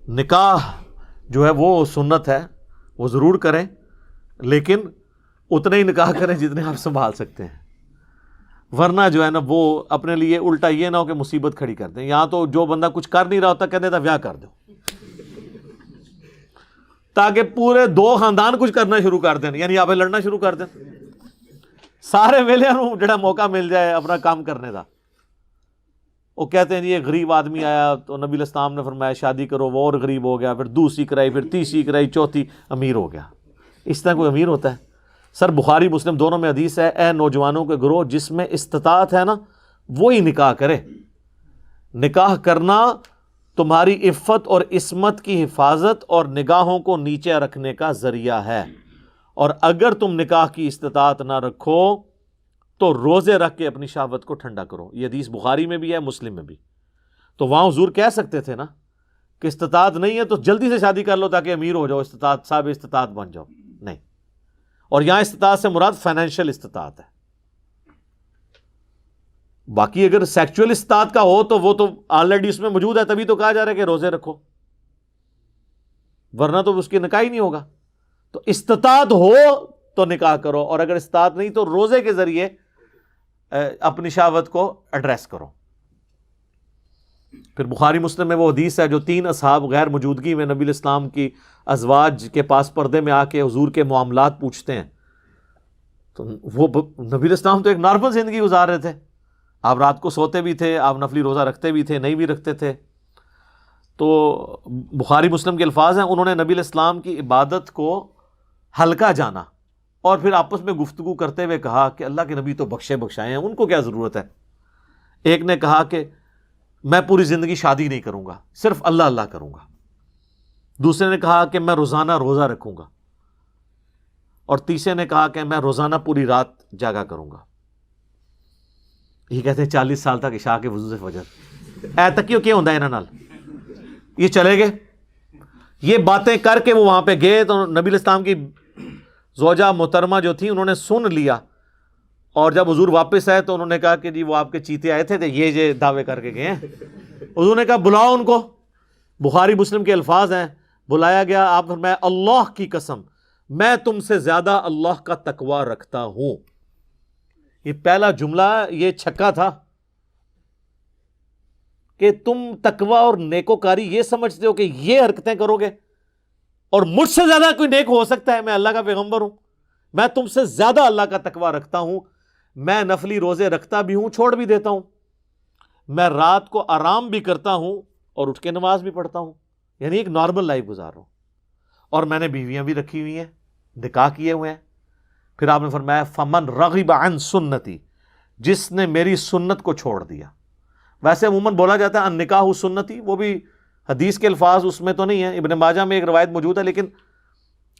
نکاح جو ہے وہ سنت ہے، وہ ضرور کریں، لیکن اتنے ہی نکاح کریں جتنے آپ سنبھال سکتے ہیں، ورنہ جو ہے نا وہ اپنے لیے الٹا یہ نہ ہو کہ مصیبت کھڑی کر دیں. یہاں تو جو بندہ کچھ کر نہیں رہا ہوتا کہہ دیتا بیاہ کر دو، تاکہ پورے 2 خاندان کچھ کرنا شروع کر دیں، یعنی آپ لڑنا شروع کر دیں، سارے ویلے نوں جڑا موقع مل جائے اپنا کام کرنے دا. وہ کہتے ہیں جی ایک غریب آدمی آیا تو نبی علیہ السلام نے فرمایا شادی کرو، وہ اور غریب ہو گیا، پھر دوسری کرائی، پھر تیسری کرائی، چوتھی امیر ہو گیا. اس طرح کوئی امیر ہوتا ہے؟ سر بخاری مسلم دونوں میں حدیث ہے، اے نوجوانوں کے گروہ جس میں استطاعت ہے نا وہی نکاح کرے. نکاح کرنا تمہاری عفت اور عصمت کی حفاظت اور نگاہوں کو نیچے رکھنے کا ذریعہ ہے، اور اگر تم نکاح کی استطاعت نہ رکھو تو روزے رکھ کے اپنی شہوت کو ٹھنڈا کرو. یہ حدیث بخاری میں بھی ہے، مسلم میں بھی. تو وہاں حضور کہہ سکتے تھے نا کہ استطاعت نہیں ہے تو جلدی سے شادی کر لو تاکہ امیر ہو جاؤ، استطاعت صاحب استطاعت بن جاؤ. نہیں، اور یہاں استطاعت سے مراد فائنینشیل استطاعت ہے. باقی اگر سیکچوئل استطاعت کا ہو تو وہ تو آلریڈی اس میں موجود ہے، تبھی تو کہا جا رہا ہے کہ روزے رکھو، ورنہ تو اس کی نکاح ہی نہیں ہوگا. تو استطاعت ہو تو نکاح کرو، اور اگر استطاعت نہیں تو روزے کے ذریعے اپنی شہوت کو ایڈریس کرو. پھر بخاری مسلم میں وہ حدیث ہے جو 3 اصحاب غیر موجودگی میں نبی علیہ السلام کی ازواج کے پاس پردے میں آ کے حضور کے معاملات پوچھتے ہیں. تو وہ نبی علیہ السلام تو ایک نارمل زندگی گزار رہے تھے، آپ رات کو سوتے بھی تھے، آپ نفلی روزہ رکھتے بھی تھے، نہیں بھی رکھتے تھے. تو بخاری مسلم کے الفاظ ہیں، انہوں نے نبی علیہ السلام کی عبادت کو ہلکا جانا اور پھر آپس میں گفتگو کرتے ہوئے کہا کہ اللہ کے نبی تو بخشے بخشائے ہیں، ان کو کیا ضرورت ہے. ایک نے کہا کہ میں پوری زندگی شادی نہیں کروں گا، صرف اللہ اللہ کروں گا. دوسرے نے کہا کہ میں روزانہ روزہ رکھوں گا، اور تیسرے نے کہا کہ میں روزانہ پوری رات جاگا کروں گا. یہ کہتے ہیں 40 سال تک عشاء کے وضو سے فجر اے تکیو کیا ہوندہ ہے انہاں نال. یہ چلے گئے، یہ باتیں کر کے وہ وہاں پہ گئے تو نبی علیہ السلام کی زوجہ محترمہ جو تھی انہوں نے سن لیا، اور جب حضور واپس آئے تو انہوں نے کہا کہ جی وہ آپ کے چیتے آئے تھے یہ دعوے کر کے گئے ہیں. حضور نے کہا بلاؤ ان کو. بخاری مسلم کے الفاظ ہیں، بلایا گیا، آپ فرمایا اللہ کی قسم میں تم سے زیادہ اللہ کا تقوی رکھتا ہوں. یہ پہلا جملہ یہ چھکا تھا کہ تم تقوی اور نیکوکاری یہ سمجھتے ہو کہ یہ حرکتیں کرو گے اور مجھ سے زیادہ کوئی نیک ہو سکتا ہے؟ میں اللہ کا پیغمبر ہوں، میں تم سے زیادہ اللہ کا تقوی رکھتا ہوں. میں نفلی روزے رکھتا بھی ہوں، چھوڑ بھی دیتا ہوں، میں رات کو آرام بھی کرتا ہوں اور اٹھ کے نماز بھی پڑھتا ہوں، یعنی ایک نارمل لائف گزار رہا ہوں. اور میں نے بیویاں بھی رکھی ہوئی ہیں، نکاح کیے ہوئے ہیں. پھر آپ نے فرمایا فمن رغب عن سنتی، جس نے میری سنت کو چھوڑ دیا. ویسے عموماً بولا جاتا ہے ان نکاح سنتی، وہ بھی حدیث کے الفاظ اس میں تو نہیں ہیں، ابن ماجہ میں ایک روایت موجود ہے، لیکن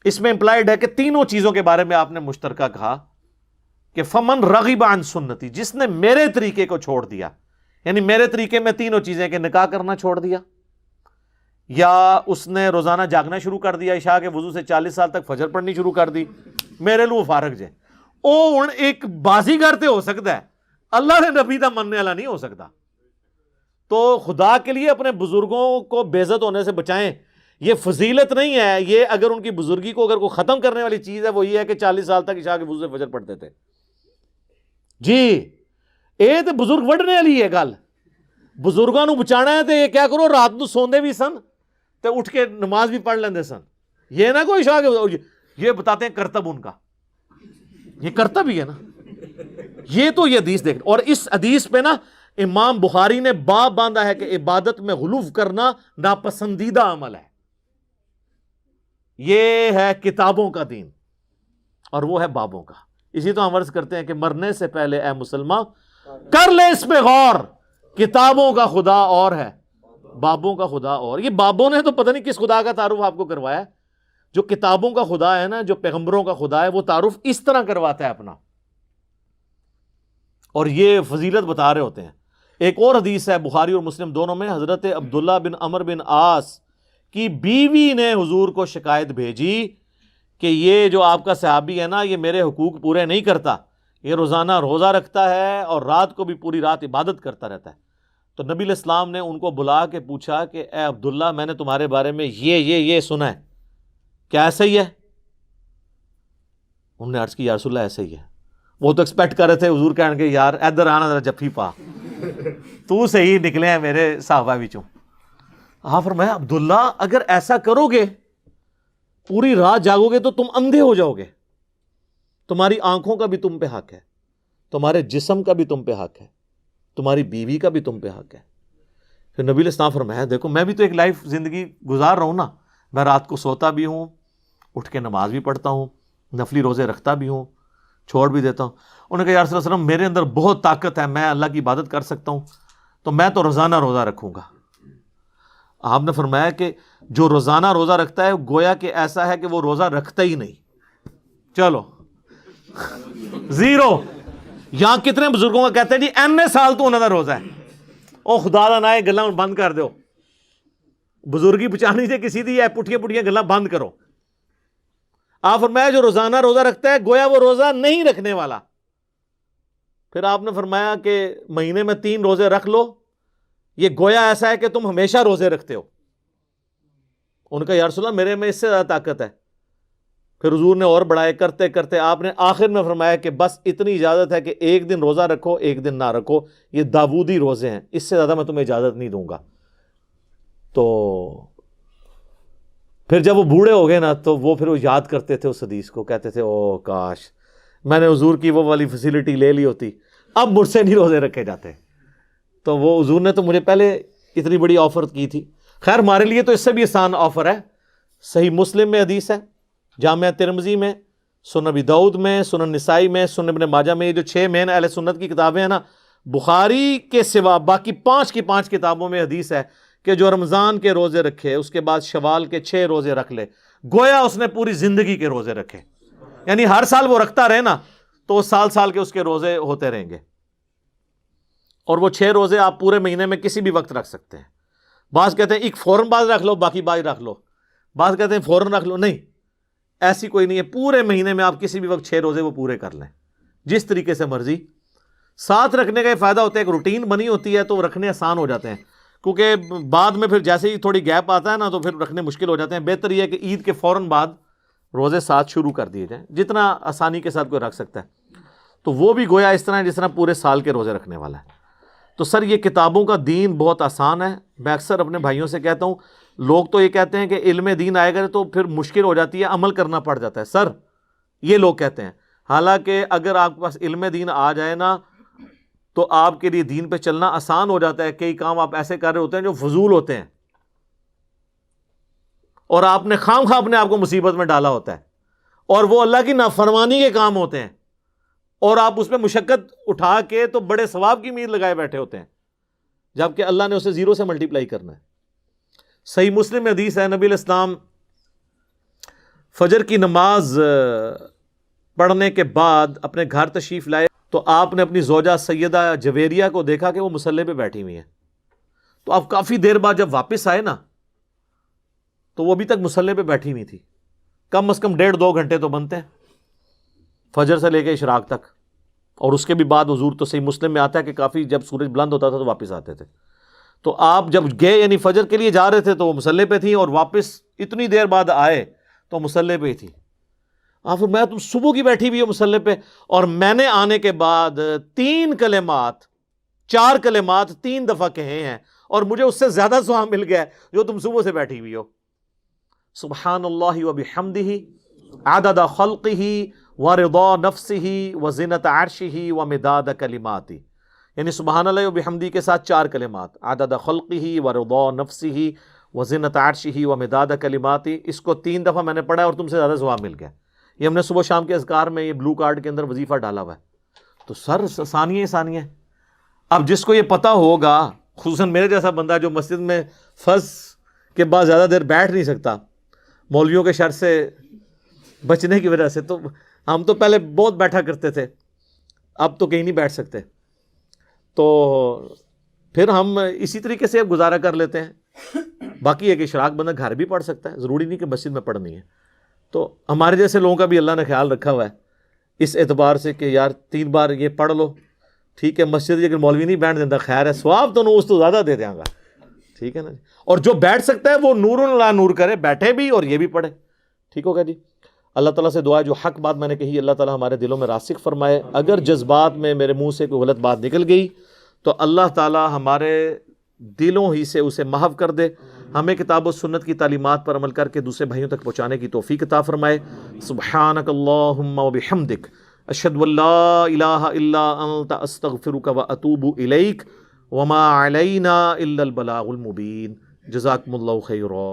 اس میں امپلائڈ ہے کہ تینوں چیزوں کے بارے میں آپ نے مشترکہ کہا کہ فمن رغب عن سنتی، جس نے میرے طریقے کو چھوڑ دیا. یعنی میرے طریقے میں تینوں چیزیں کہ نکاح کرنا چھوڑ دیا، یا اس نے روزانہ جاگنا شروع کر دیا، عشاء کے وضو سے 40 سال تک فجر پڑھنی شروع کر دی، میرے لو فارغ جے. او ایک بازیگر تے ہو سکتا ہے، اللہ نے نبی دا مننے والا نہیں ہو سکتا. تو خدا کے لیے اپنے بزرگوں کو بے عزت ہونے سے بچائیں. یہ فضیلت نہیں ہے، یہ اگر ان کی بزرگی کو اگر کوئی ختم کرنے والی چیز ہے وہ یہ ہے کہ 40 سال تک عشاء کے وضو سے فجر پڑھتے تھے. جی یہ تو بزرگ وڈنے والی ہے گل. بزرگوں نو بچانا ہے تو یہ کیا کرو، رات نو سوندے بھی سن تو اٹھ کے نماز بھی پڑھ لیندے سن. یہ نہ کوئی عشاء کے، یہ بتاتے ہیں کرتب ان کا، یہ کرتب ہی ہے نا. یہ تو یہ حدیث دیکھ، اور اس حدیث پہ نا امام بخاری نے باب باندھا ہے کہ عبادت میں غلو کرنا ناپسندیدہ عمل ہے. یہ ہے کتابوں کا دین اور وہ ہے بابوں کا. اسی تو ہم عرض کرتے ہیں کہ مرنے سے پہلے اے مسلمان کر لے اس پہ غور، کتابوں کا خدا اور ہے، بابوں کا خدا اور. یہ بابوں نے تو پتہ نہیں کس خدا کا تعارف آپ کو کروایا. جو کتابوں کا خدا ہے نا، جو پیغمبروں کا خدا ہے، وہ تعارف اس طرح کرواتا ہے اپنا، اور یہ فضیلت بتا رہے ہوتے ہیں. ایک اور حدیث ہے بخاری اور مسلم دونوں میں، حضرت عبداللہ بن عمر بن عاص کی بیوی نے حضور کو شکایت بھیجی کہ یہ جو آپ کا صحابی ہے نا، یہ میرے حقوق پورے نہیں کرتا، یہ روزانہ روزہ رکھتا ہے اور رات کو بھی پوری رات عبادت کرتا رہتا ہے. تو نبی علیہ السلام نے ان کو بلا کے پوچھا کہ اے عبداللہ میں نے تمہارے بارے میں یہ سنا ہے، کیا ایسا ہی ہے؟ انہوں نے عرض کی یا رسول اللہ ایسا ہی ہے۔ وہ تو ایکسپیکٹ کر رہے تھے حضور کہنے کے یار ادھر آنا ذرا جفی پا، تو صحیح نکلے ہیں میرے صحابہ وچوں۔ آپ فرمایا عبداللہ اگر ایسا کرو گے، پوری رات جاگو گے تو تم اندھے ہو جاؤ گے، تمہاری آنکھوں کا بھی تم پہ حق ہے، تمہارے جسم کا بھی تم پہ حق ہے، تمہاری بیوی کا بھی تم پہ حق ہے۔ پھر نبی علیہ السلام فرمایا دیکھو میں بھی تو ایک لائف زندگی گزار رہا ہوں نا، میں رات کو سوتا بھی ہوں، اٹھ کے نماز بھی پڑھتا ہوں، نفلی روزے رکھتا بھی ہوں، چھوڑ بھی دیتا ہوں۔ انہوں نے کہا یا رسول اللہ صلی اللہ علیہ وسلم میرے اندر بہت طاقت ہے، میں اللہ کی عبادت کر سکتا ہوں، تو میں تو روزانہ روزہ رکھوں گا۔ آپ نے فرمایا کہ جو روزانہ روزہ رکھتا ہے گویا کہ ایسا ہے کہ وہ روزہ رکھتا ہی نہیں۔ چلو زیرو۔ یہاں کتنے بزرگوں کا کہتے ہیں جی این سال تو انہوں کا روزہ ہے، او خدا دا نہ گلاں بند کر دو، بزرگی بچانی سے کسی دی ہے، پٹھیاں پٹھیاں گلاں بند کرو۔ آپ فرمایا جو روزانہ روزہ رکھتا ہے گویا وہ روزہ نہیں رکھنے والا۔ پھر آپ نے فرمایا کہ مہینے میں 3 روزے رکھ لو، یہ گویا ایسا ہے کہ تم ہمیشہ روزے رکھتے ہو۔ ان کا یا رسول اللہ میرے میں اس سے زیادہ طاقت ہے۔ پھر حضور نے اور بڑھائے کرتے کرتے آپ نے آخر میں فرمایا کہ بس اتنی اجازت ہے کہ ایک دن روزہ رکھو، ایک دن نہ رکھو، یہ داودی روزے ہیں، اس سے زیادہ میں تمہیں اجازت نہیں دوں گا۔ تو پھر جب وہ بوڑھے ہو گئے نا تو وہ پھر وہ یاد کرتے تھے اس حدیث کو، کہتے تھے او کاش میں نے حضور کی وہ والی فیسلٹی لے لی ہوتی، اب مجھ سے نہیں روزے رکھے جاتے۔ تو وہ حضور نے تو مجھے پہلے اتنی بڑی آفر کی تھی۔ خیر ہمارے لیے تو اس سے بھی آسان آفر ہے۔ صحیح مسلم میں حدیث ہے، جامعہ ترمذی میں، سنن ابی داؤد میں، سنن نسائی میں، سنن ابن ماجہ میں، یہ جو 6 مین اہل سنت کی کتابیں ہیں نا، بخاری کے سوا باقی 5 کی 5 کتابوں میں حدیث ہے کہ جو رمضان کے روزے رکھے اس کے بعد شوال کے 6 روزے رکھ لے گویا اس نے پوری زندگی کے روزے رکھے، یعنی ہر سال وہ رکھتا رہے نا تو سال سال کے اس کے روزے ہوتے رہیں گے۔ اور وہ 6 روزے آپ پورے مہینے میں کسی بھی وقت رکھ سکتے ہیں۔ بعض کہتے ہیں ایک فوراً بعد رکھ لو، باقی بعد رکھ لو، بعض کہتے ہیں فوراً رکھ لو، نہیں ایسی کوئی نہیں ہے، پورے مہینے میں آپ کسی بھی وقت 6 روزے وہ پورے کر لیں جس طریقے سے مرضی۔ ساتھ رکھنے کا یہ فائدہ ہوتا ہے، ایک روٹین بنی ہوتی ہے تو وہ رکھنے آسان ہو جاتے ہیں، کیونکہ بعد میں پھر جیسے ہی تھوڑی گیپ آتا ہے نا تو پھر رکھنے مشکل ہو جاتے ہیں۔ بہتر یہ ہے کہ عید کے فوراً بعد روزے ساتھ شروع کر دیے جائیں، جتنا آسانی کے ساتھ کوئی رکھ سکتا ہے۔ تو وہ بھی گویا اس طرح ہے جس طرح پورے سال کے روزے رکھنے والا ہے۔ تو سر یہ کتابوں کا دین بہت آسان ہے۔ میں اکثر اپنے بھائیوں سے کہتا ہوں، لوگ تو یہ کہتے ہیں کہ علم دین آئے گا تو پھر مشکل ہو جاتی ہے، عمل کرنا پڑ جاتا ہے۔ سر یہ لوگ کہتے ہیں، حالانکہ اگر آپ کے پاس علم دین آ جائے نا تو آپ کے لیے دین پہ چلنا آسان ہو جاتا ہے۔ کئی کام آپ ایسے کر رہے ہوتے ہیں جو فضول ہوتے ہیں اور آپ نے خام خواہ اپنے آپ کو مصیبت میں ڈالا ہوتا ہے، اور وہ اللہ کی نافرمانی کے کام ہوتے ہیں، اور آپ اس میں مشقت اٹھا کے تو بڑے ثواب کی امید لگائے بیٹھے ہوتے ہیں، جبکہ اللہ نے اسے 0 سے ملٹیپلائی کرنا ہے۔ صحیح مسلم میں حدیث ہے، نبی علیہ السلام فجر کی نماز پڑھنے کے بعد اپنے گھر تشریف لائے تو آپ نے اپنی زوجہ سیدہ جویریہ کو دیکھا کہ وہ مصلی پہ بیٹھی ہوئی ہیں۔ تو آپ کافی دیر بعد جب واپس آئے نا تو وہ ابھی تک مصلی پہ بیٹھی ہوئی تھی، کم از کم 1.5-2 گھنٹے تو بنتے ہیں فجر سے لے کے اشراق تک، اور اس کے بھی بعد حضور تو صحیح مسلم میں آتا ہے کہ کافی جب سورج بلند ہوتا تھا تو واپس آتے تھے۔ تو آپ جب گئے یعنی فجر کے لیے جا رہے تھے تو وہ مصلی پہ تھیں، اور واپس اتنی دیر بعد آئے تو مصلی پہ ہی تھی۔ آپ میں تم صبح کی بیٹھی ہوئی ہو مصلی پہ، اور میں نے آنے کے بعد 4 کلمات 3 دفعہ کہے ہیں، اور مجھے اس سے زیادہ ثواب مل گیا ہے جو تم صبح سے بیٹھی ہوئی ہو۔ سبحان اللہ وبحمدہ عدد خلقہ ورضا نفسہ وزنۃ عرشہ ومداد کلماتہ، یعنی سبحان اللہ وبحمدہ کے ساتھ 4 کلمات، عدد خلقہ ورضا نفسہ وزنۃ عرشہ ومداد کلماتہ، اس کو 3 دفعہ میں نے پڑھا اور تم سے زیادہ ثواب مل گیا۔ یہ ہم نے صبح شام کے اذکار میں یہ بلو کارڈ کے اندر وظیفہ ڈالا ہوا ہے۔ تو سر ثانیہ اب جس کو یہ پتہ ہوگا، خصوصاً میرے جیسا بندہ جو مسجد میں فرض کے بعد زیادہ دیر بیٹھ نہیں سکتا مولویوں کے شر سے بچنے کی وجہ سے، تو ہم تو پہلے بہت بیٹھا کرتے تھے، اب تو کہیں نہیں بیٹھ سکتے، تو پھر ہم اسی طریقے سے اب گزارا کر لیتے ہیں۔ باقی ایک اشراق بندہ گھر بھی پڑھ سکتا ہے، ضروری نہیں کہ مسجد میں پڑھنی ہے۔ تو ہمارے جیسے لوگوں کا بھی اللہ نے خیال رکھا ہوا ہے اس اعتبار سے کہ یار 3 بار یہ پڑھ لو، ٹھیک ہے مسجد اگر مولوی نہیں بیٹھ دیتا خیر ہے ثواب تو اس تو زیادہ دے دیں گا ٹھیک ہے نا جی اور جو بیٹھ سکتا ہے وہ نور لا نور کرے بیٹھے بھی اور یہ بھی پڑھے ٹھیک ہوگا جی اللہ تعالیٰ سے دعا ہے جو حق بات میں نے کہی اللہ تعالیٰ ہمارے دلوں میں راسخ فرمائے اگر جذبات میں میرے منہ سے کوئی غلط بات نکل گئی تو اللہ تعالیٰ ہمارے دلوں ہی سے اسے محو کر دے ہمیں کتاب و سنت کی تعلیمات پر عمل کر کے دوسرے بھائیوں تک پہنچانے کی توفیق عطا فرمائے سبحانک اللہم و بحمدک اشہد ان لا الہ الا انت استغفرک و اتوب الیک وما علینا الا البلاغ المبین جزاکم اللہ خیرا